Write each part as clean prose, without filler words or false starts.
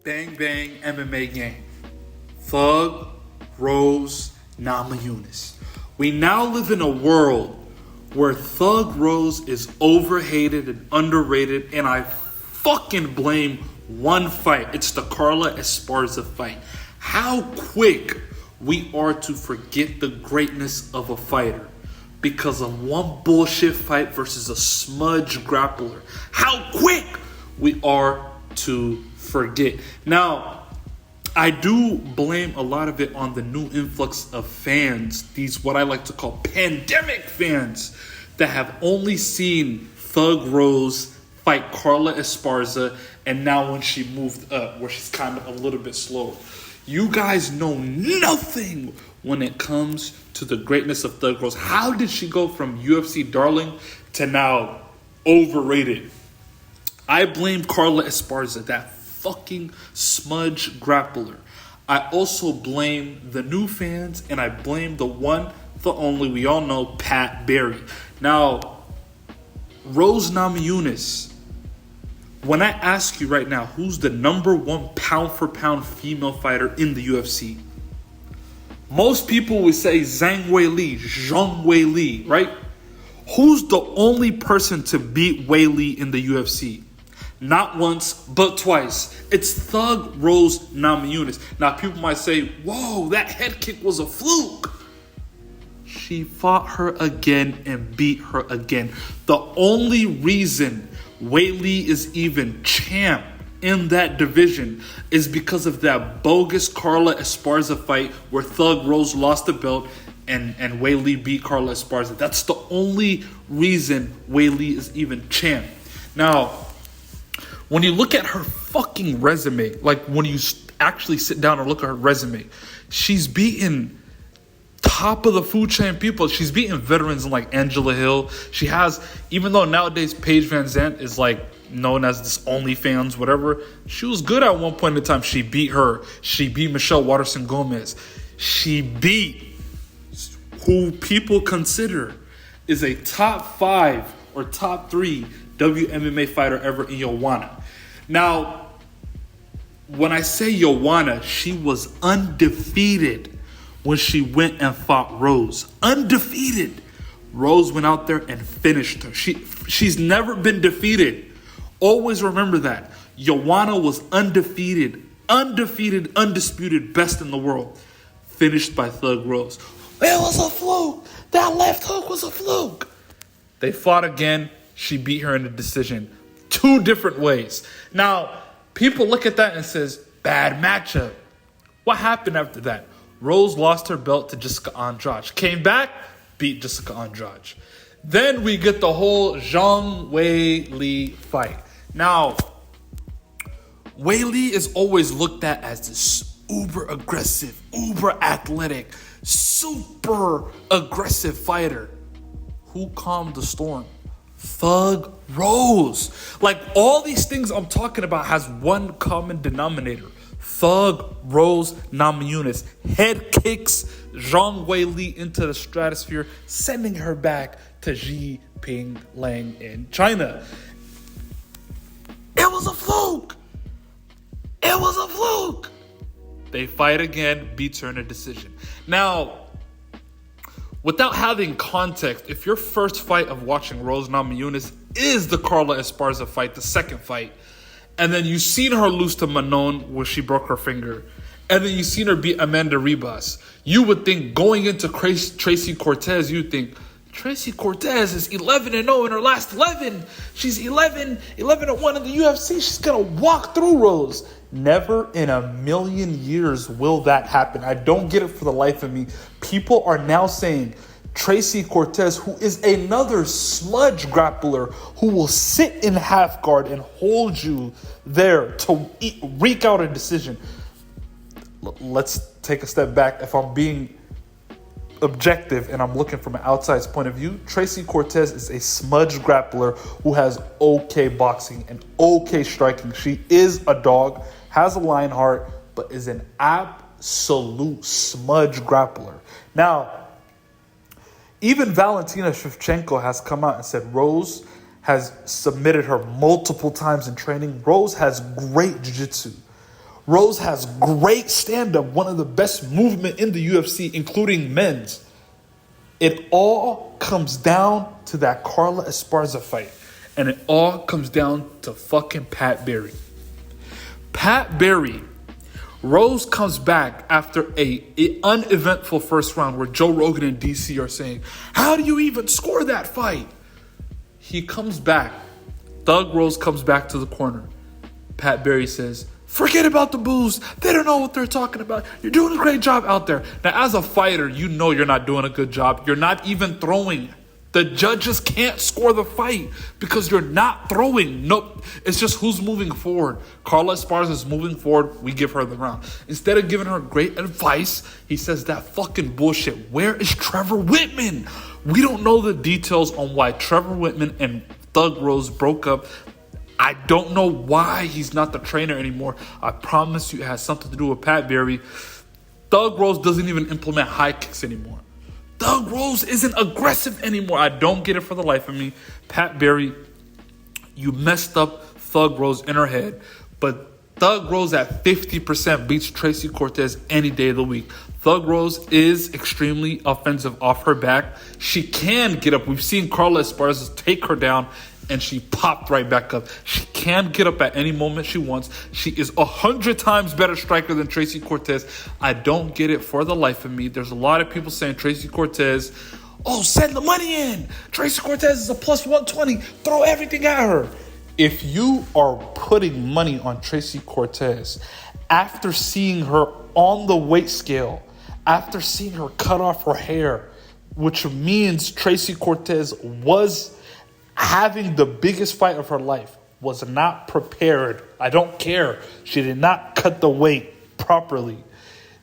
Bang Bang MMA Gang. Thug, Rose, Namajunas. We now live in a world where Thug Rose is overhated and underrated, and I fucking blame one fight. It's the Carla Esparza fight. How quick we are to forget the greatness of a fighter because of one bullshit fight versus a smudge grappler. How quick we are to forget. Now, I do blame a lot of it on the new influx of fans, these what I like to call pandemic fans, that have only seen Thug Rose fight Carla Esparza, and now when she moved up, where she's kind of a little bit slower. You guys know nothing when it comes to the greatness of Thug Rose. How did she go from UFC darling to now overrated? I blame Carla Esparza, that fucking smudge grappler. I also blame the new fans, and I blame the one, the only, we all know, Pat Barry. Now, Rose Namajunas, when I ask you right now, who's the number one pound for pound female fighter in the UFC? Most people would say Zhang Wei Li, right? Who's the only person to beat Wei Li in the UFC? Not once, but twice. It's Thug Rose Namajunas. Now, people might say, whoa, that head kick was a fluke. She fought her again and beat her again. The only reason Wei Li is even champ in that division is because of that bogus Carla Esparza fight where Thug Rose lost the belt and Wei Li beat Carla Esparza. That's the only reason Wei Li is even champ. Now, when you look at her fucking resume, like when you actually sit down and look at her resume, she's beaten top of the food chain people. She's beaten veterans like Angela Hill. She has, even though nowadays Paige Van Zandt is like known as this OnlyFans, whatever, she was good at one point in time. She beat her. She beat Michelle Waterson Gomez. She beat who people consider is a top 5 or top 3 WMMA fighter ever in Joanna. Now, when I say Joanna, she was undefeated when she went and fought Rose. Undefeated. Rose went out there and finished her. She's never been defeated. Always remember that. Joanna was undefeated, undisputed, best in the world. Finished by Thug Rose. It was a fluke. That left hook was a fluke. They fought again. She beat her in a decision. 2 different ways. Now, people look at that and says, bad matchup. What happened after that? Rose lost her belt to Jessica Andrade. Came back, beat Jessica Andrade. Then we get the whole Zhang Wei Li fight. Now, Wei Li is always looked at as this uber aggressive, uber athletic, super aggressive fighter. Who calmed the storm? Thug Rose. Like, all these things I'm talking about has one common denominator. Thug Rose Namajunas head kicks Zhang Wei Li into the stratosphere, sending her back to Xi Ping Lang in China. It was a fluke. It was a fluke. They fight again, beats her in a decision. Now, without having context, if your first fight of watching Rose Namajunas is the Carla Esparza fight, the second fight, and then you've seen her lose to Manon where she broke her finger, and then you've seen her beat Amanda Ribas, you would think going into Tracy Cortez, you think, Tracy Cortez is 11-0 in her last 11. She's 11-1 in the UFC. She's going to walk through Rose. Never in a million years will that happen. I don't get it for the life of me. People are now saying Tracy Cortez, who is another smudge grappler who will sit in half guard and hold you there to wreak out a decision. Let's take a step back. If I'm being objective and I'm looking from an outside's point of view, Tracy Cortez is a smudge grappler who has okay boxing and okay striking. She is a dog, has a lion heart, but is an absolute smudge grappler. Now, even Valentina Shevchenko has come out and said Rose has submitted her multiple times in training. Rose has great jiu-jitsu. Rose has great stand-up, one of the best movement in the UFC, including men's. It all comes down to that Carla Esparza fight. And it all comes down to fucking Pat Barry. Pat Barry, Rose comes back after a uneventful first round where Joe Rogan and DC are saying, how do you even score that fight? He comes back. Thug Rose comes back to the corner. Pat Barry says, forget about the booze. They don't know what they're talking about. You're doing a great job out there. Now, as a fighter, you know you're not doing a good job. You're not even throwing. The judges can't score the fight because you're not throwing. Nope. It's just who's moving forward. Carla Esparza is moving forward. We give her the round. Instead of giving her great advice, he says that fucking bullshit. Where is Trevor Whitman? We don't know the details on why Trevor Whitman and Thug Rose broke up. I don't know why he's not the trainer anymore. I promise you it has something to do with Pat Barry. Thug Rose doesn't even implement high kicks anymore. Thug Rose isn't aggressive anymore. I don't get it for the life of me. Pat Barry, you messed up Thug Rose in her head. But Thug Rose at 50% beats Tracy Cortez any day of the week. Thug Rose is extremely offensive off her back. She can get up. We've seen Carla Esparza take her down and she popped right back up. She can get up at any moment she wants. She is 100 times better striker than Tracy Cortez. I don't get it for the life of me. There's a lot of people saying Tracy Cortez, oh, send the money in. Tracy Cortez is a plus 120. Throw everything at her. If you are putting money on Tracy Cortez after seeing her on the weight scale, after seeing her cut off her hair, which means Tracy Cortez was having the biggest fight of her life, was not prepared. I don't care. She did not cut the weight properly.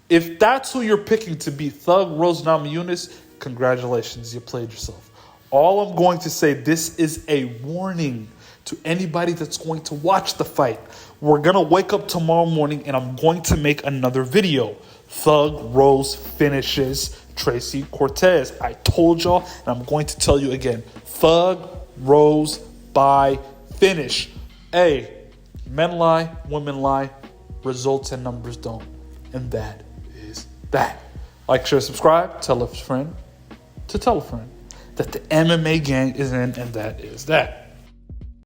If that's who you're picking to be Thug Rose Namajunas, congratulations, you played yourself. All I'm going to say, this is a warning to anybody that's going to watch the fight. We're going to wake up tomorrow morning and I'm going to make another video. Thug Rose finishes Tracy Cortez. I told y'all and I'm going to tell you again. Thug Rose by finish. Hey, men lie, women lie, results and numbers don't. And that is that. Like, share, subscribe, tell a friend to tell a friend that the MMA gang is in, and that is that.